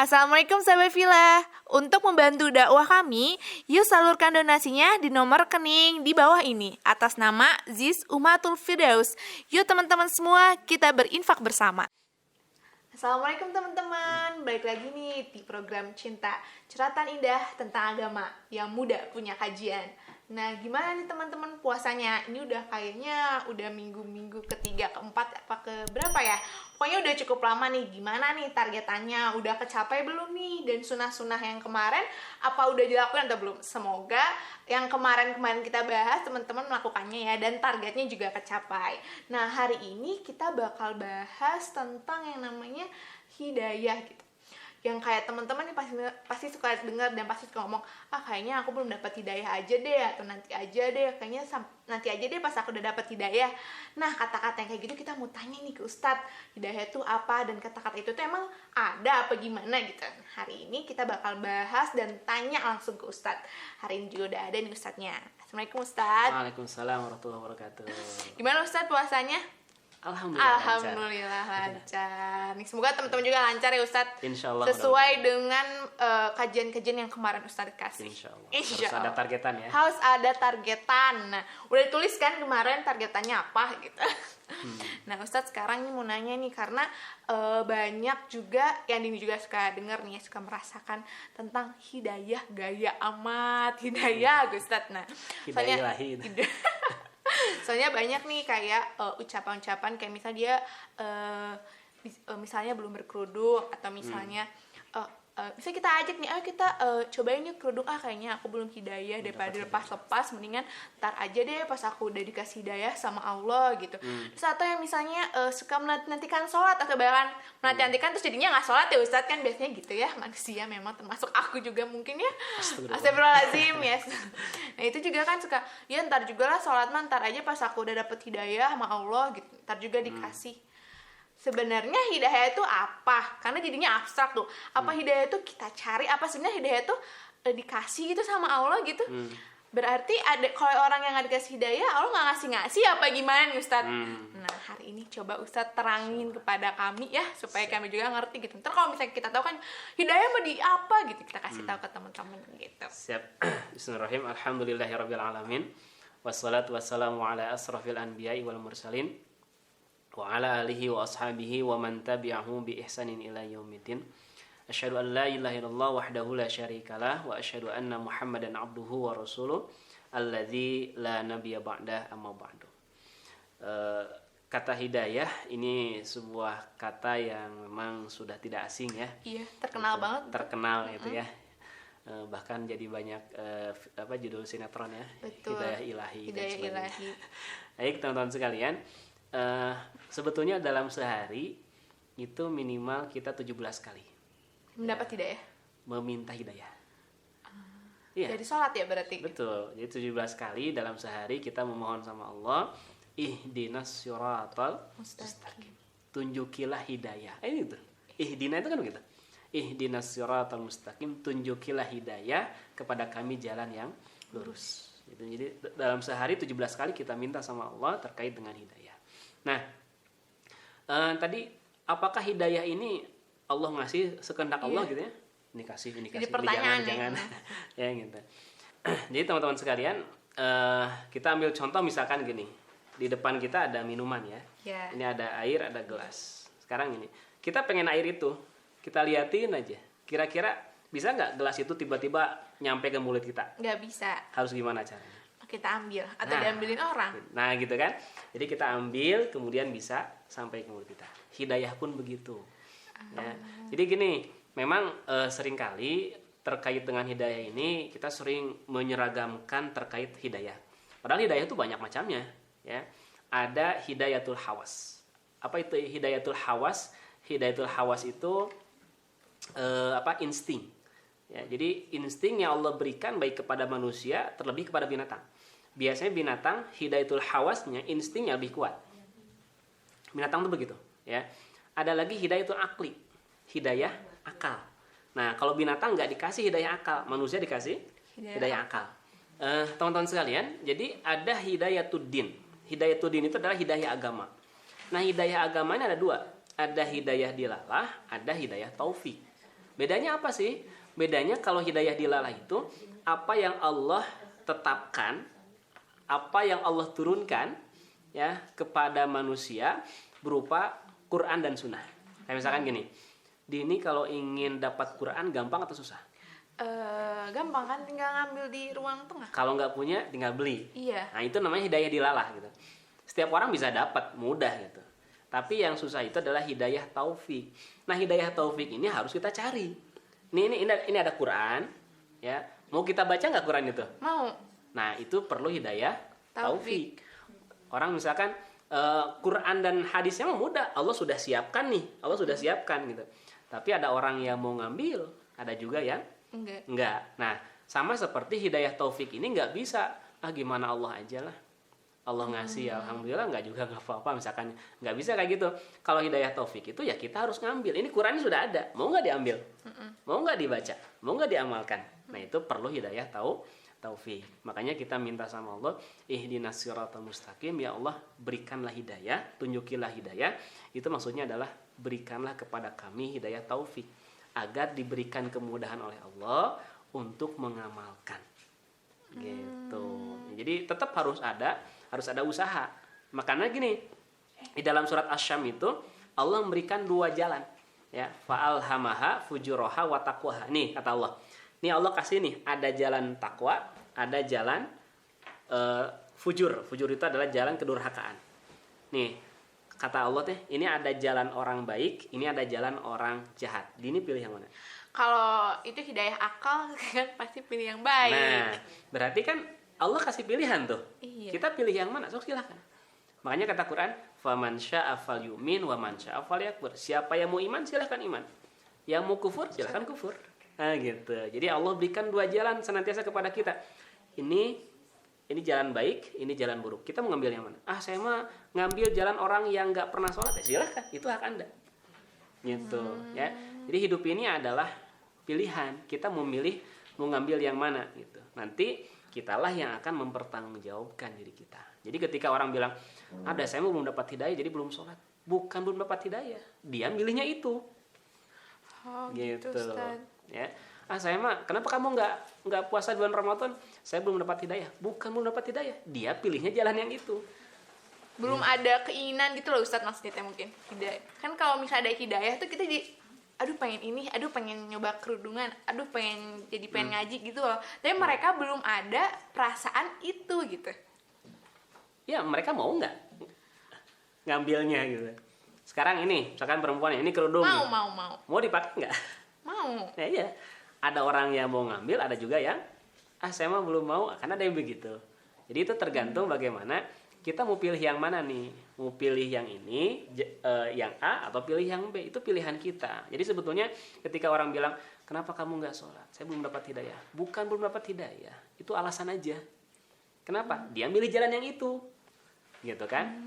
Assalamualaikum sahabat Villa. Untuk membantu dakwah kami, yuk salurkan donasinya di nomor rekening di bawah ini atas nama Ziz Umatul Firdaus. Yuk teman-teman semua, kita berinfak bersama. Assalamualaikum teman-teman, balik lagi nih di program Cinta, curhatan indah tentang agama yang muda punya kajian. Nah, gimana nih teman-teman puasanya? Ini udah kayaknya udah minggu-minggu ketiga, keempat, apa keberapa ya? Pokoknya udah cukup lama nih. Gimana nih targetannya? Udah kecapai belum nih? Dan sunah-sunah yang kemarin, apa udah dilakukan atau belum? Semoga yang kemarin-kemarin kita bahas, teman-teman melakukannya ya. Dan targetnya juga kecapai. Nah, hari ini kita bakal bahas tentang yang namanya hidayah gitu. Yang kayak teman-teman nih pasti suka dengar dan pasti suka ngomong, kayaknya aku belum dapat hidayah aja deh, atau nanti aja deh, kayaknya nanti aja deh pas aku udah dapat hidayah. Nah, kata-kata yang kayak gitu kita mau tanya nih ke Ustadz, hidayah itu apa, dan kata-kata itu tuh emang ada apa gimana gitu. Hari ini kita bakal bahas dan tanya langsung ke Ustadz. Hari ini juga udah ada nih Ustadznya. Assalamualaikum Ustadz. Waalaikumsalam warahmatullahi wabarakatuh. Gimana Ustadz puasanya? Alhamdulillah lancar. Nih, semoga teman-teman juga lancar ya Ustadz. Insyaallah. Sesuai dengan kajian-kajian yang kemarin Ustadz kasih. Insyaallah. Harus ada targetan ya. Harus ada targetan. Nah, udah ditulis kan kemarin targetannya apa gitu. Nah Ustadz sekarang nih mau nanya nih, karena banyak juga yang ini juga suka dengar nih, suka merasakan tentang hidayah gaya amat, hidayah Ustadz. Nah, hidayah ilahi. Soalnya banyak nih kayak ucapan-ucapan kayak misalnya dia misalnya belum berkerudung, atau misalnya misalnya kita ajak nih, ayo kita cobain yuk kerudung, kayaknya aku belum hidayah, daripada lepas-lepas mendingan ntar aja deh pas aku udah dikasih hidayah sama Allah gitu. Terus atau yang misalnya suka menantikan sholat, atau bahkan menantikan terus jadinya nggak sholat ya Ustadz, kan biasanya gitu ya manusia, memang termasuk aku juga mungkin ya. Astagfirullahaladzim ya. Nah itu juga kan suka, ya ntar juga lah sholat mah ntar aja pas aku udah dapet hidayah sama Allah gitu, ntar juga dikasih. Sebenarnya hidayah itu apa? Karena jadinya abstrak tuh. Apa hidayah itu kita cari? Apa sebenarnya hidayah itu dikasih gitu sama Allah gitu? Berarti ada kalau orang yang nggak dikasih hidayah, Allah nggak ngasih apa gimana nih Ustadz? Nah hari ini coba Ustadz terangin kepada kami ya, supaya kami juga ngerti gitu. Ntar kalau misalnya kita tahu kan hidayah mau di apa gitu, kita kasih tahu ke teman-teman gitu. Siap. Bismillahirrahmanirrahim. Alhamdulillahirabbil alamin. Wassalatu wassalamu ala asrafil anbiya'i wal mursalin wa ala alihi wa ashabihi wa man tabi'ahum bi ihsanin ila yaumiddin. Asyhadu an la ilaha illallah wahdahu la syarikalah wa asyhadu anna Muhammadan abduhu wa rasuluh alladzi la nabiyya ba'dah amma ba'du. Kata hidayah ini sebuah kata yang memang sudah tidak asing ya. Iya, terkenal banget. Terkenal gitu ya. Bahkan jadi banyak judul sinetron ya. Betul. Hidayah ilahi. Hidayah ilahi. Baik teman-teman sekalian, sebetulnya dalam sehari itu minimal kita 17 kali mendapat hidayah, meminta hidayah. Dari sholat ya berarti. Betul. Jadi 17 kali dalam sehari kita memohon sama Allah, ihdinas siratal mustaqim. Tunjukilah hidayah. Ini tuh. Ihdina itu kan begitu. Ihdinas siratal mustaqim, tunjukilah hidayah kepada kami jalan yang lurus. Gitu. Jadi dalam sehari 17 kali kita minta sama Allah terkait dengan hidayah. Nah, tadi apakah hidayah ini Allah ngasih sekehendak Allah gitu ya? Ini kasih, jadi pertanyaan jangan. Ya gitu. Jadi teman-teman sekalian, kita ambil contoh misalkan gini. Di depan kita ada minuman ya. Ini ada air, ada gelas. Sekarang ini, kita pengen air itu, kita liatin aja. Kira-kira bisa nggak gelas itu tiba-tiba nyampe ke mulut kita? Nggak bisa. Harus gimana caranya? Kita ambil atau diambilin orang. Nah gitu kan. Jadi kita ambil kemudian bisa sampai ke mulut kita. Hidayah pun begitu. Ya. Jadi gini, memang seringkali terkait dengan hidayah ini kita sering menyeragamkan terkait hidayah. Padahal hidayah itu banyak macamnya. Ya. Ada hidayatul hawas. Apa itu hidayatul hawas? Hidayatul hawas itu insting. Ya, jadi insting yang Allah berikan baik kepada manusia terlebih kepada binatang. Biasanya binatang hidayatul hawasnya, instingnya lebih kuat. Binatang itu begitu, ya. Ada lagi hidayatul akli, hidayah akal. Nah, kalau binatang nggak dikasih hidayah akal, manusia dikasih hidayah akal. Teman-teman sekalian, jadi ada hidayatul din. Hidayatul din itu adalah hidayah agama. Nah, hidayah agama ini ada dua. Ada hidayah dilalah, ada hidayah taufik. Bedanya apa sih? Bedanya kalau hidayah dilalah itu apa yang Allah tetapkan, apa yang Allah turunkan ya kepada manusia berupa Quran dan Sunnah. Kayak misalkan gini, Dini kalau ingin dapat Quran gampang atau susah? Gampang kan, tinggal ngambil di ruang tengah. Kalau nggak punya tinggal beli. Iya. Nah itu namanya hidayah dilalah gitu. Setiap orang bisa dapat mudah gitu. Tapi yang susah itu adalah hidayah taufik. Nah hidayah taufik ini harus kita cari. Ini ada Quran, ya. Mau kita baca nggak Quran itu? Mau. Nah itu perlu hidayah Taufik. taufik. Orang misalkan Quran dan hadisnya mah mudah, Allah sudah siapkan nih, Allah sudah siapkan gitu. Tapi ada orang yang mau ngambil, ada juga yang enggak. Nah sama seperti hidayah taufik ini nggak bisa. Gimana Allah aja lah. Allah ngasih, alhamdulillah, nggak juga nggak apa-apa, misalkan nggak bisa kayak gitu. Kalau hidayah taufik itu ya kita harus ngambil. Ini Quran sudah ada, mau nggak diambil, mau nggak dibaca, mau nggak diamalkan. Nah itu perlu hidayah taufik. Makanya kita minta sama Allah, ihdinas siratal mustaqim, ya Allah berikanlah hidayah, tunjukilah hidayah. Itu maksudnya adalah berikanlah kepada kami hidayah taufik agar diberikan kemudahan oleh Allah untuk mengamalkan. Gitu. Jadi tetap harus ada usaha. Makanya gini, di dalam surat Asy-Syams itu Allah memberikan 2 jalan, ya, fa'alhamaha fujuraha wa taqwaha. Nih kata Allah. Nih Allah kasih nih, ada jalan takwa, ada jalan fujur. Fujur itu adalah jalan kedurhakaan. Nih kata Allah teh, ini ada jalan orang baik, ini ada jalan orang jahat. Dini pilih yang mana? Kalau itu hidayah akal kan pasti pilih yang baik. Nah, berarti kan Allah kasih pilihan tuh. Iya. Kita pilih yang mana? Sok silakan. Makanya kata Quran, "Faman syaa'a falyu'min wa man syaa'a falyakfur." Siapa yang mau iman silakan iman. Yang mau kufur silakan kufur. Nah, gitu. Jadi Allah berikan 2 jalan senantiasa kepada kita. Ini jalan baik, ini jalan buruk. Kita mau ngambil yang mana? Saya mah ngambil jalan orang yang nggak pernah sholat. Ya silakan, itu hak Anda. Gitu, ya. Jadi hidup ini adalah pilihan. Kita mau ngambil yang mana gitu. Nanti kitalah yang akan mempertanggungjawabkan diri kita. Jadi ketika orang bilang, saya belum dapat hidayah jadi belum sholat. Bukan belum dapat hidayah, dia milihnya itu. Gitu. Ustaz. Ya. Saya mah kenapa kamu nggak puasa bulan Ramadan? Saya belum dapat hidayah. Bukan belum dapat hidayah, dia pilihnya jalan yang itu. Belum ada keinginan gitu loh Ustaz, maksudnya mungkin. Hidayah. Kan kalau misalnya ada hidayah tuh kita pengen ini, pengen nyoba kerudungan, pengen ngaji gitu loh. Tapi mereka belum ada perasaan itu gitu. Ya mereka mau nggak ngambilnya gitu. Sekarang ini, misalkan perempuan ini kerudung. Mau. Mau dipakai nggak? Mau. Ya iya. Ada orang yang mau ngambil, ada juga yang saya mah belum mau, karena ada yang begitu. Jadi itu tergantung bagaimana kita mau pilih yang mana nih. Mau pilih yang ini, yang A, atau pilih yang B. Itu pilihan kita. Jadi sebetulnya ketika orang bilang, kenapa kamu nggak sholat? Saya belum dapat hidayah. Bukan belum dapat hidayah. Itu alasan aja. Kenapa? Dia milih jalan yang itu. Gitu kan?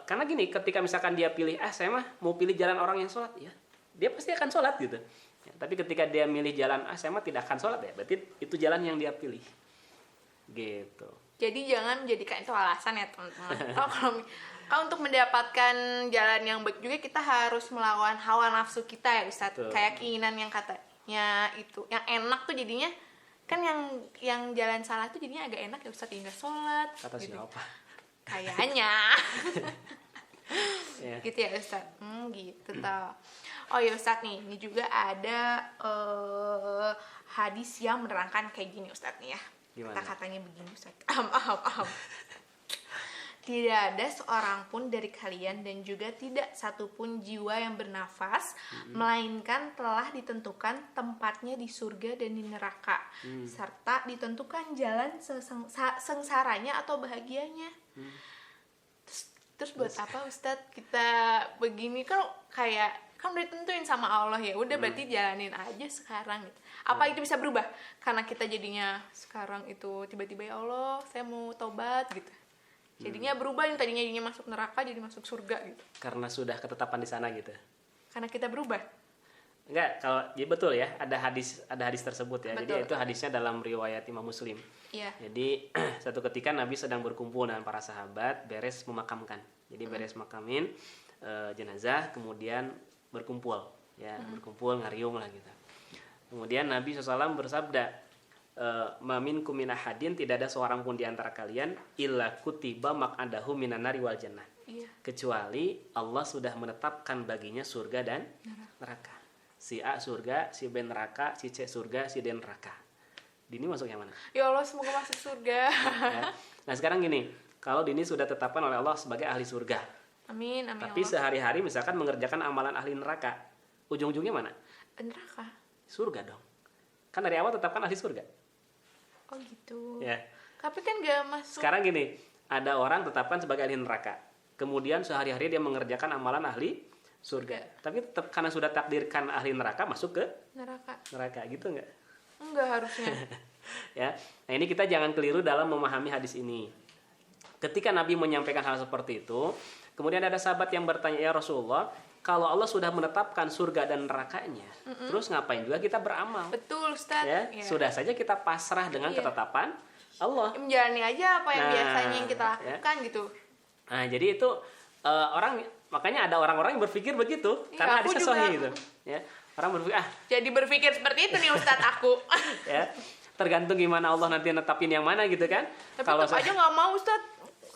Karena gini, ketika misalkan dia pilih, saya mah mau pilih jalan orang yang sholat. Ya, dia pasti akan sholat gitu. Ya, tapi ketika dia milih jalan, saya mah tidak akan sholat. Ya, berarti itu jalan yang dia pilih. Gitu. Jadi jangan jadikan itu alasan ya teman-teman. Kalau untuk mendapatkan jalan yang baik juga kita harus melawan hawa nafsu kita ya Ustaz. Kayak keinginan yang katanya itu, yang enak tuh jadinya kan yang jalan salah tuh jadinya agak enak ya Ustaz, hingga sholat. Kata gitu. siapa? Kayaknya. Ya. Gitu ya Ustaz. Gitu toh. Oh ya Ustaz nih, ini juga ada hadis yang menerangkan kayak gini Ustaz nih ya. Gimana? Kata-katanya begini Ustaz. Tidak ada seorang pun dari kalian dan juga tidak satupun jiwa yang bernafas melainkan telah ditentukan tempatnya di surga dan di neraka, serta ditentukan jalan sengsaranya atau bahagianya. Terus buat apa Ustadz kita begini? Kan kayak kan udah ditentuin sama Allah ya, udah berarti jalanin aja sekarang gitu. Apa itu bisa berubah karena kita jadinya sekarang itu tiba-tiba ya Allah saya mau tobat gitu, jadinya berubah, yang tadinya masuk neraka jadi masuk surga gitu Karena sudah ketetapan di sana gitu. karena kita berubah. Enggak, kalau ya betul ya, ada hadis tersebut ya. Betul. Jadi itu hadisnya dalam riwayat Imam Muslim. Iya. Jadi satu ketika Nabi sedang berkumpul dengan para sahabat beres memakamkan. Jadi beres makamin jenazah, kemudian berkumpul ya berkumpul ngariung lah gitu. Kemudian Nabi SAW bersabda, mamin kumina hadin, tidak ada seorang pun di antara kalian illa kutiba maq'adahu minan nari wal jannah, kecuali Allah sudah menetapkan baginya surga dan neraka. Si A surga, si B neraka, si C surga, si D neraka. Dini masuk yang mana? Ya Allah, semoga masuk surga. Ya. Nah sekarang gini, kalau Dini sudah tetapkan oleh Allah sebagai ahli surga, Amin, amin. tapi Allah. sehari-hari misalkan mengerjakan amalan ahli neraka, ujung-ujungnya mana? Neraka. Surga dong. Kan dari awal tetapkan ahli surga. Oh gitu. Ya. Tapi kan gak masuk. Sekarang gini, ada orang tetapkan sebagai ahli neraka. Kemudian sehari-hari dia mengerjakan amalan ahli surga. Tapi tetap karena sudah takdirkan ahli neraka masuk ke neraka gitu nggak? Enggak harusnya. Ya. Nah ini kita jangan keliru dalam memahami hadis ini. Ketika Nabi menyampaikan hal seperti itu, kemudian ada sahabat yang bertanya, ya Rasulullah, kalau Allah sudah menetapkan surga dan nerakanya, terus ngapain juga kita beramal? Betul, Ustaz. Ya, sudah saja kita pasrah dengan ketetapan Allah. Menjalani aja apa yang biasanya yang kita lakukan gitu. Nah, jadi itu orang, makanya ada orang-orang yang berpikir begitu, karena hadisnya sahih gitu. Ya, orang berpikir jadi berpikir seperti itu nih Ustaz aku. Ya, tergantung gimana Allah nanti netapin yang mana gitu kan. Tapi kalau tetap aja nggak mau Ustaz.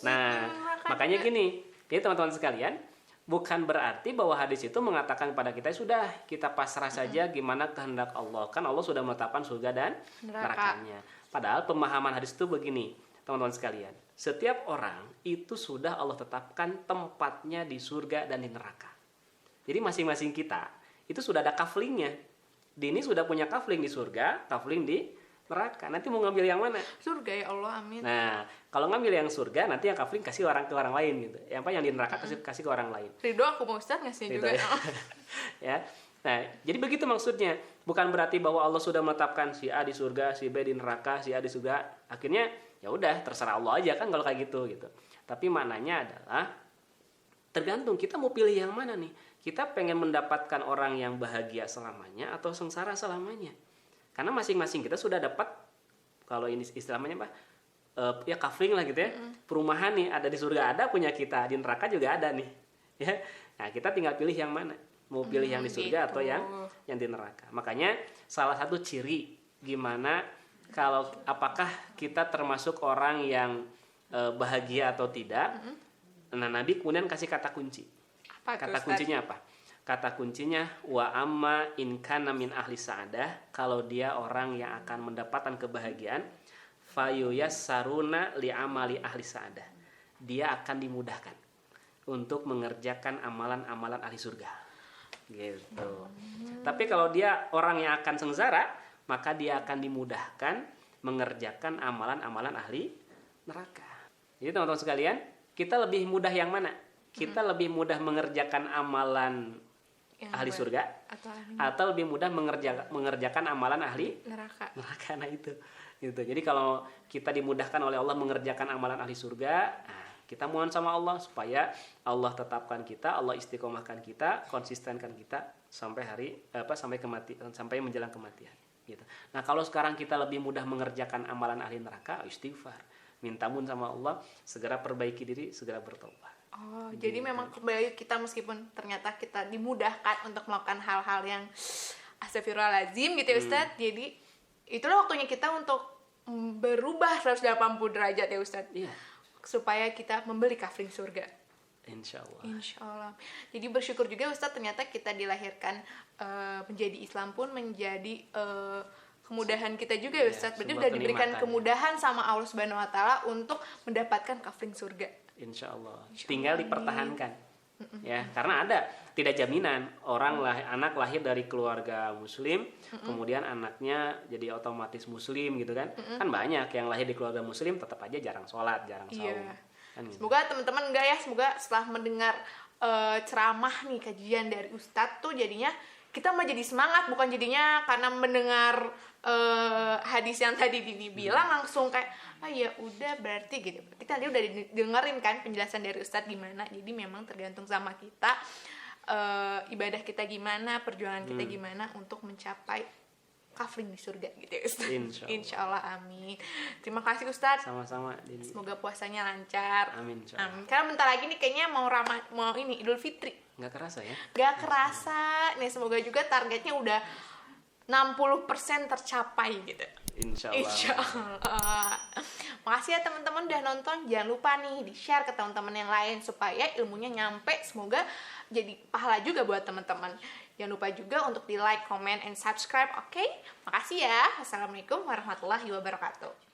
Nah, makanya gini, jadi teman-teman sekalian, bukan berarti bahwa hadis itu mengatakan kepada kita sudah kita pasrah saja gimana kehendak Allah. Kan Allah sudah menetapkan surga dan nerakanya. Padahal pemahaman hadis itu begini, teman-teman sekalian. Setiap orang itu sudah Allah tetapkan tempatnya di surga dan di neraka. Jadi masing-masing kita itu sudah ada kaflingnya. Dini sudah punya kafling di surga, kafling di neraka. Nanti mau ngambil yang mana? Surga ya Allah, amin. Nah, kalau ngambil yang surga, nanti yang kafling kasih orang ke orang lain gitu. Yang di neraka kasih ke orang lain. Ridho aku mau Ustaz ngasih gitu, juga. Ya. Nah, jadi begitu maksudnya. Bukan berarti bahwa Allah sudah menetapkan si A di surga, si B di neraka, si A di surga. Akhirnya ya udah terserah Allah aja kan kalau kayak gitu gitu. Tapi maknanya adalah tergantung kita mau pilih yang mana nih. Kita pengen mendapatkan orang yang bahagia selamanya atau sengsara selamanya. Karena masing-masing kita sudah dapat, kalau ini istilahnya apa? Ya kafling lah gitu ya. Perumahan nih ada di surga ada punya kita, di neraka juga ada nih. Ya. Nah, kita tinggal pilih yang mana. Mau pilih yang di surga atau yang di neraka. Makanya salah satu ciri gimana kalau apakah kita termasuk orang yang bahagia atau tidak. Nah, Nabi kemudian kasih kata kunci. Kata kuncinya apa? Kata kuncinya wa amma in kana min ahli sa'adah, kalau dia orang yang akan mendapatkan kebahagiaan, fayuyassaruna li amali ahli sa'adah. Dia akan dimudahkan untuk mengerjakan amalan-amalan ahli surga. Gitu. Tapi kalau dia orang yang akan sengsara, maka dia akan dimudahkan mengerjakan amalan-amalan ahli neraka. Jadi teman-teman sekalian, kita lebih mudah yang mana? Kita lebih mudah mengerjakan amalan ahli surga atau lebih mudah mengerjakan amalan ahli neraka. Nah itu. Jadi kalau kita dimudahkan oleh Allah mengerjakan amalan ahli surga, kita mohon sama Allah supaya Allah tetapkan kita, Allah istiqomahkan kita, konsistenkan kita sampai kematian, sampai menjelang kematian. Gitu. Nah kalau sekarang kita lebih mudah mengerjakan amalan ahli neraka, istighfar, minta ampun sama Allah, segera perbaiki diri, segera bertobat. Oh, jadi memang kembali kita meskipun ternyata kita dimudahkan untuk melakukan hal-hal yang astagfirullahaladzim gitu ya Ustadz. Jadi itulah waktunya kita untuk berubah 180 derajat ya Ustadz. Iya. Supaya kita membeli kafling surga. Insya Allah. Jadi bersyukur juga Ustadz, ternyata kita dilahirkan menjadi Islam pun menjadi kemudahan kita juga ya Ustadz. Berarti udah diberikan kemudahan sama Allah Subhanahu Wa Taala untuk mendapatkan kafling surga. Insya Allah. Tinggal dipertahankan. Ya, karena ada tidak jaminan anak lahir dari keluarga muslim, kemudian anaknya jadi otomatis muslim gitu kan. Kan banyak yang lahir di keluarga muslim tetap aja jarang sholat, jarang saum. Kan gitu. Semoga teman-teman enggak ya, semoga setelah mendengar ceramah nih kajian dari Ustadz tuh jadinya kita mah jadi semangat, bukan jadinya karena mendengar hadis yang tadi Dini bilang langsung kayak ya udah berarti gitu. Berarti tadi udah dengerin kan penjelasan dari Ustadz gimana. Jadi memang tergantung sama kita ibadah kita gimana, perjuangan kita gimana untuk mencapai kafling di surga gitu ya Ustadz. Insya Allah, amin. Terima kasih Ustadz. Sama-sama Dini. Semoga puasanya lancar. Amin. Amin. Karena bentar lagi nih kayaknya mau ini Idul Fitri. Nggak kerasa ya? Gak kerasa. Nih semoga juga targetnya udah 60% tercapai gitu. Insya Allah. Insya Allah. Makasih ya teman-teman udah nonton. Jangan lupa nih di-share ke teman-teman yang lain supaya ilmunya nyampe. Semoga jadi pahala juga buat teman-teman. Jangan lupa juga untuk di like, comment, and subscribe. Oke? Makasih ya. Assalamualaikum warahmatullahi wabarakatuh.